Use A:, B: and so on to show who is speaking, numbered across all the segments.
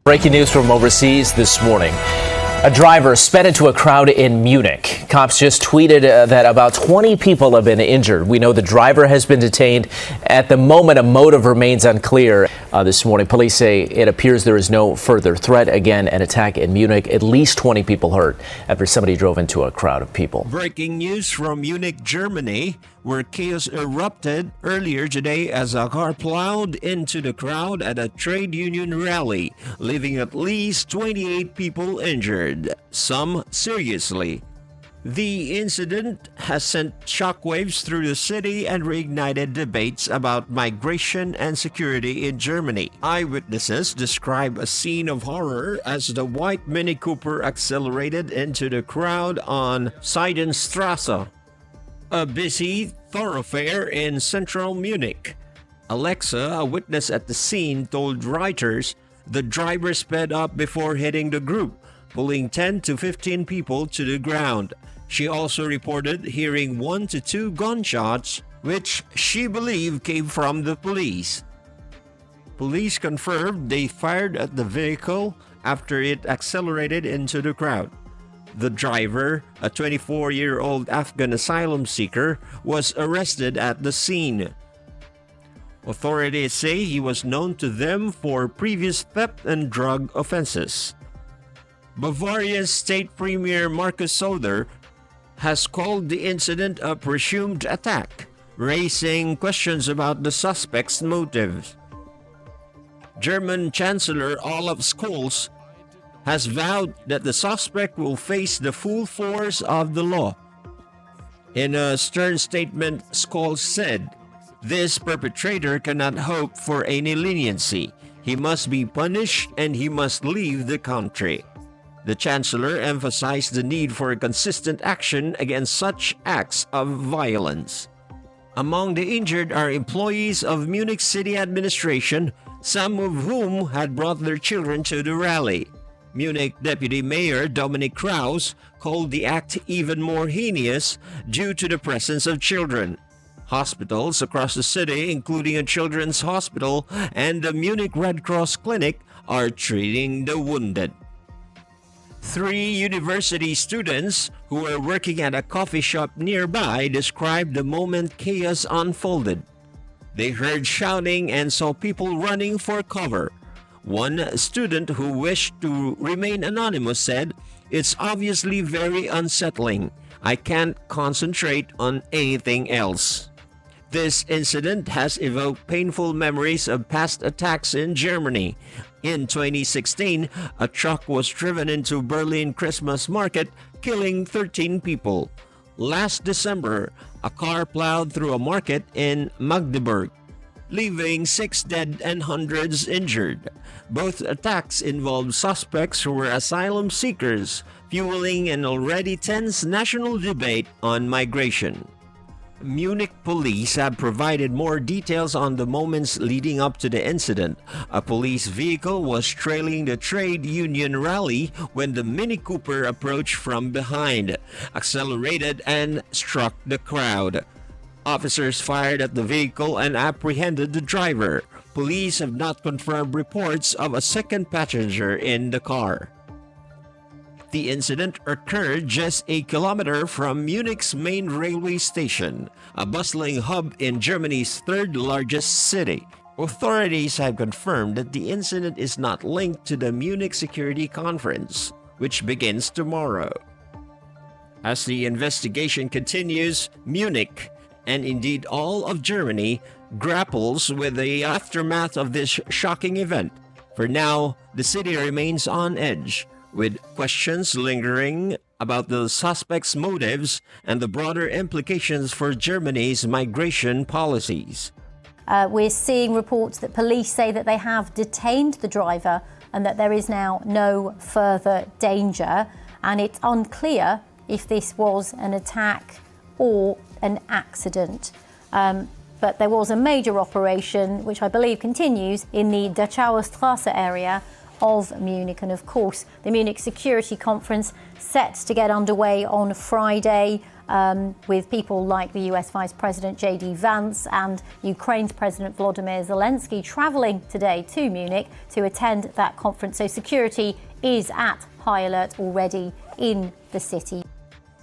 A: Breaking news from overseas this morning. A driver sped into a crowd in Munich. Cops just tweeted that about 20 people have been injured. We know the driver has been detained. At the moment, a motive remains unclear. This morning, police say it appears there is no further threat. Again, an attack in Munich. At least 20 people hurt after somebody drove into a crowd of people.
B: Breaking news from Munich, Germany, where chaos erupted earlier today as a car plowed into the crowd at a trade union rally, leaving at least 28 people injured, some seriously. The incident has sent shockwaves through the city and reignited debates about migration and security in Germany. Eyewitnesses describe a scene of horror as the white Mini Cooper accelerated into the crowd on Seidlstrasse, a busy thoroughfare in central Munich. Alexa, a witness at the scene, told Reuters the driver sped up before hitting the group, pulling 10 to 15 people to the ground. She also reported hearing 1 to 2 gunshots, which she believed came from the police. Police confirmed they fired at the vehicle after it accelerated into the crowd. The driver, a 24-year-old Afghan asylum seeker, was arrested at the scene. Authorities say he was known to them for previous theft and drug offenses. Bavaria's state premier Markus Söder has called the incident a presumed attack, raising questions about the suspect's motives. German Chancellor Olaf Scholz has vowed that the suspect will face the full force of the law. In a stern statement, Scholz said, "This perpetrator cannot hope for any leniency. He must be punished and he must leave the country." The Chancellor emphasized the need for consistent action against such acts of violence. Among the injured are employees of Munich City Administration, some of whom had brought their children to the rally. Munich Deputy Mayor Dominic Kraus called the act even more heinous due to the presence of children. Hospitals across the city, including a children's hospital and the Munich Red Cross Clinic, are treating the wounded. 3 university students who were working at a coffee shop nearby described the moment chaos unfolded. They heard shouting and saw people running for cover. One student who wished to remain anonymous said, "It's obviously very unsettling. I can't concentrate on anything else." This incident has evoked painful memories of past attacks in Germany. In 2016, a truck was driven into Berlin Christmas market, killing 13 people. Last December, a car plowed through a market in Magdeburg, leaving 6 dead and hundreds injured. Both attacks involved suspects who were asylum seekers, fueling an already tense national debate on migration. Munich police have provided more details on the moments leading up to the incident. A police vehicle was trailing the trade union rally when the Mini Cooper approached from behind, accelerated, and struck the crowd. Officers fired at the vehicle and apprehended the driver. Police have not confirmed reports of a second passenger in the car. The incident occurred just a kilometer from Munich's main railway station, a bustling hub in Germany's 3rd largest city. Authorities have confirmed that the incident is not linked to the Munich Security Conference, which begins tomorrow. As the investigation continues, Munich, and indeed all of Germany, grapples with the aftermath of this shocking event. For now, the city remains on edge, with questions lingering about the suspect's motives and the broader implications for Germany's migration policies.
C: We're seeing reports that police say that they have detained the driver and that there is now no further danger, and it's unclear if this was an attack or an accident. But there was a major operation, which I believe continues, in the Seidlstrasse area of Munich. And of course, the Munich Security Conference set to get underway on Friday, with people like the US Vice President J.D. Vance and Ukraine's President Volodymyr Zelensky travelling today to Munich to attend that conference. So security is at high alert already in the city.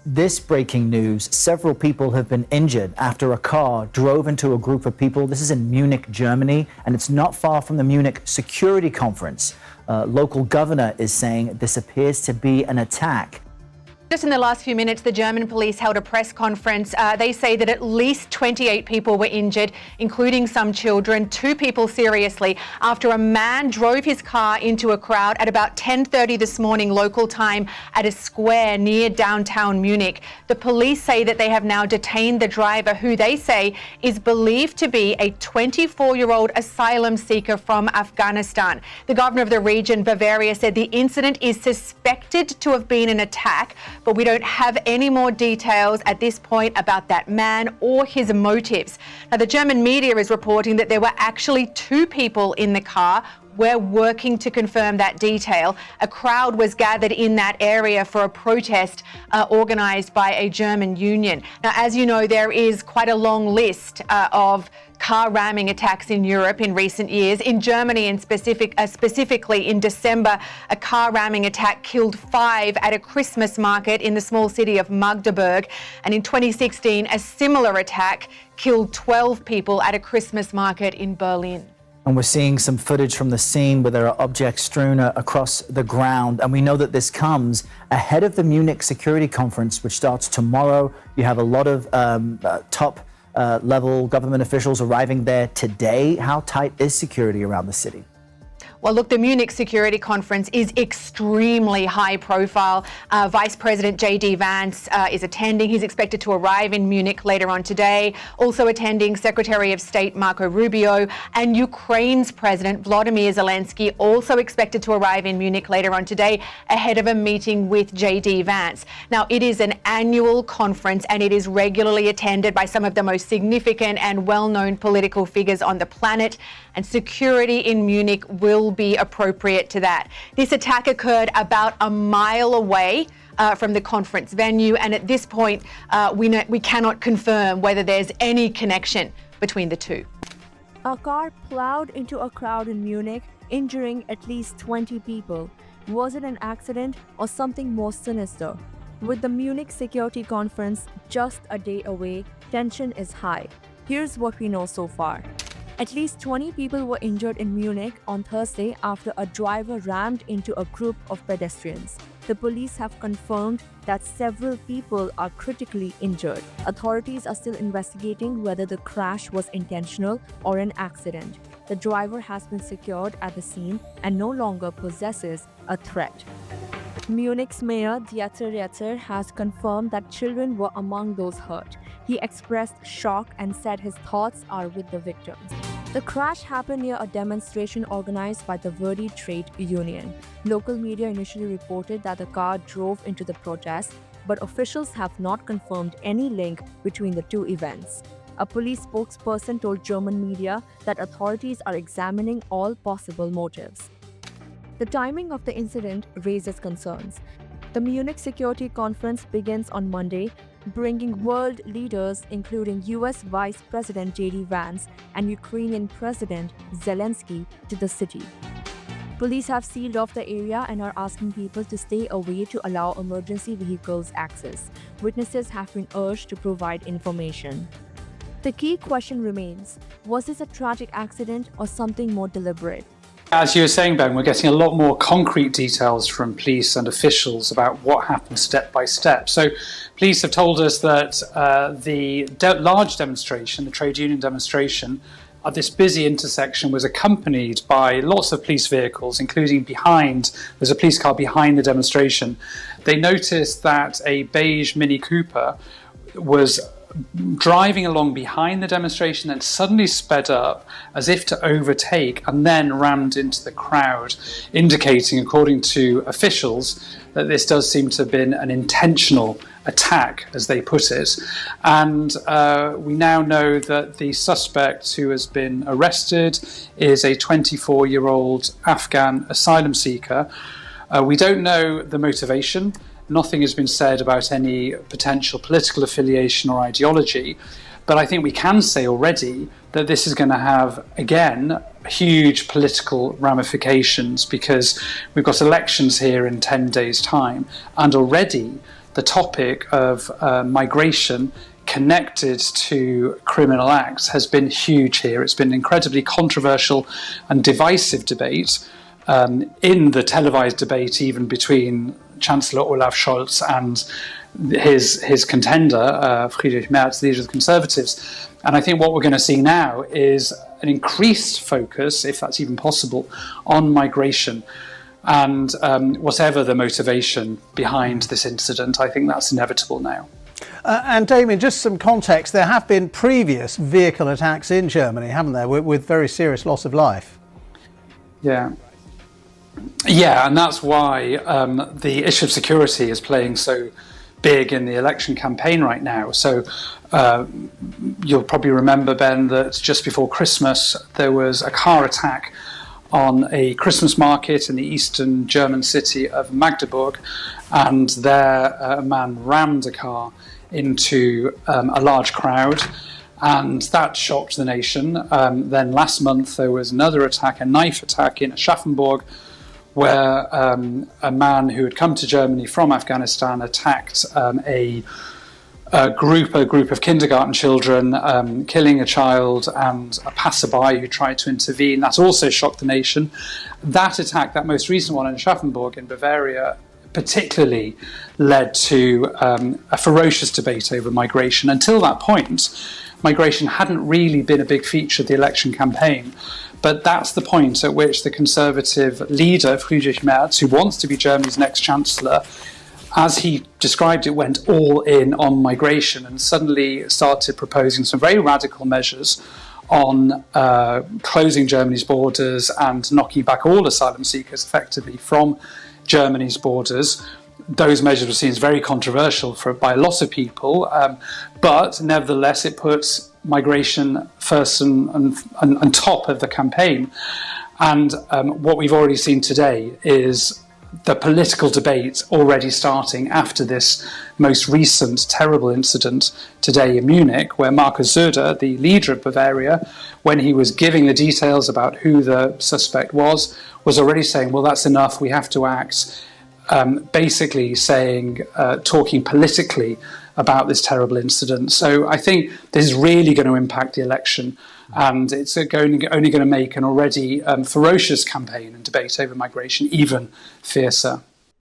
D: This breaking news: several people have been injured after a car drove into a group of people. This is in Munich, Germany, and it's not far from the Munich Security Conference. Local governor is saying this appears to be an attack.
E: Just in the last few minutes, the German police held a press conference. They say that at least 28 people were injured, including some children, 2 people seriously, after a man drove his car into a crowd at about 10:30 this morning local time at a square near downtown Munich. The police say that they have now detained the driver, who they say is believed to be a 24-year-old asylum seeker from Afghanistan. The governor of the region, Bavaria, said the incident is suspected to have been an attack, but we don't have any more details at this point about that man or his motives. Now, the German media is reporting that there were actually 2 people in the car. We're working to confirm that detail. A crowd was gathered in that area for a protest organised by a German union. Now, as you know, there is quite a long list of car ramming attacks in Europe in recent years. In Germany, specifically in December, a car ramming attack killed 5 at a Christmas market in the small city of Magdeburg. And in 2016, a similar attack killed 12 people at a Christmas market in Berlin.
D: And we're seeing some footage from the scene where there are objects strewn across the ground. And we know that this comes ahead of the Munich Security Conference, which starts tomorrow. You have a lot of top level government officials arriving there today. How tight is security around the city?
E: Well, look, the Munich Security Conference is extremely high profile. Vice President J.D. Vance is attending. He's expected to arrive in Munich later on today. Also attending Secretary of State Marco Rubio, and Ukraine's President Volodymyr Zelensky, also expected to arrive in Munich later on today ahead of a meeting with J.D. Vance. Now, it is an annual conference and it is regularly attended by some of the most significant and well-known political figures on the planet, and security in Munich will be appropriate to that. This attack occurred about a mile away from the conference venue, and at this point we cannot confirm whether there's any connection between the two.
F: A car plowed into a crowd in Munich, injuring at least 20 people. Was it an accident or something more sinister? With the Munich Security Conference just a day away, tension is high. Here's what we know so far. At least 20 people were injured in Munich on Thursday after a driver rammed into a group of pedestrians. The police have confirmed that several people are critically injured. Authorities are still investigating whether the crash was intentional or an accident. The driver has been secured at the scene and no longer possesses a threat. Munich's mayor Dieter Retzer has confirmed that children were among those hurt. He expressed shock and said his thoughts are with the victims. The crash happened near a demonstration organized by the Verdi Trade Union. Local media initially reported that the car drove into the protest, but officials have not confirmed any link between the two events. A police spokesperson told German media that authorities are examining all possible motives. The timing of the incident raises concerns. The Munich Security Conference begins on Monday, bringing world leaders including US Vice President J.D. Vance and Ukrainian President Zelensky to the city. Police have sealed off the area and are asking people to stay away to allow emergency vehicles access. Witnesses have been urged to provide information. The key question remains, was this a tragic accident or something more deliberate?
G: As you were saying, Ben, we're getting a lot more concrete details from police and officials about what happened step by step. So police have told us that the large demonstration, the trade union demonstration, at this busy intersection was accompanied by lots of police vehicles, including there's a police car behind the demonstration. They noticed that a beige Mini Cooper was driving along behind the demonstration and suddenly sped up as if to overtake and then rammed into the crowd, indicating, according to officials, that this does seem to have been an intentional attack, as they put it. And we now know that the suspect who has been arrested is a 24-year-old Afghan asylum seeker. We don't know the motivation. Nothing has been said about any potential political affiliation or ideology. But I think we can say already that this is going to have, again, huge political ramifications, because we've got elections here in 10 days' time. And already the topic of migration connected to criminal acts has been huge here. It's been an incredibly controversial and divisive debate, in the televised debate even between Chancellor Olaf Scholz and his contender, Friedrich Merz, the leader of the Conservatives. And I think what we're going to see now is an increased focus, if that's even possible, on migration. And whatever the motivation behind this incident, I think that's inevitable now.
H: And Damien, just some context, there have been previous vehicle attacks in Germany, haven't there, with very serious loss of life?
G: Yeah. Yeah, and that's why the issue of security is playing so big in the election campaign right now. So you'll probably remember, Ben, that just before Christmas there was a car attack on a Christmas market in the eastern German city of Magdeburg, and there a man rammed a car into a large crowd, and that shocked the nation. Then last month there was another attack, a knife attack in Aschaffenburg, where a man who had come to Germany from Afghanistan attacked a group of kindergarten children, killing a child and a passerby who tried to intervene. That also shocked the nation. That attack, that most recent one in Aschaffenburg in Bavaria, particularly led to a ferocious debate over migration. Until that point, migration hadn't really been a big feature of the election campaign. But that's the point at which the Conservative leader, Friedrich Merz, who wants to be Germany's next Chancellor, as he described it, went all in on migration and suddenly started proposing some very radical measures on closing Germany's borders and knocking back all asylum seekers effectively from Germany's borders. Those measures were seen as very controversial by a lot of people, but nevertheless it puts migration first and top of the campaign. And what we've already seen today is the political debate already starting after this most recent terrible incident today in Munich, where Markus Söder, the leader of Bavaria, when he was giving the details about who the suspect was already saying, well, that's enough, we have to act. Basically saying, talking politically about this terrible incident. So I think this is really going to impact the election, and it's only going to make an already ferocious campaign and debate over migration even fiercer.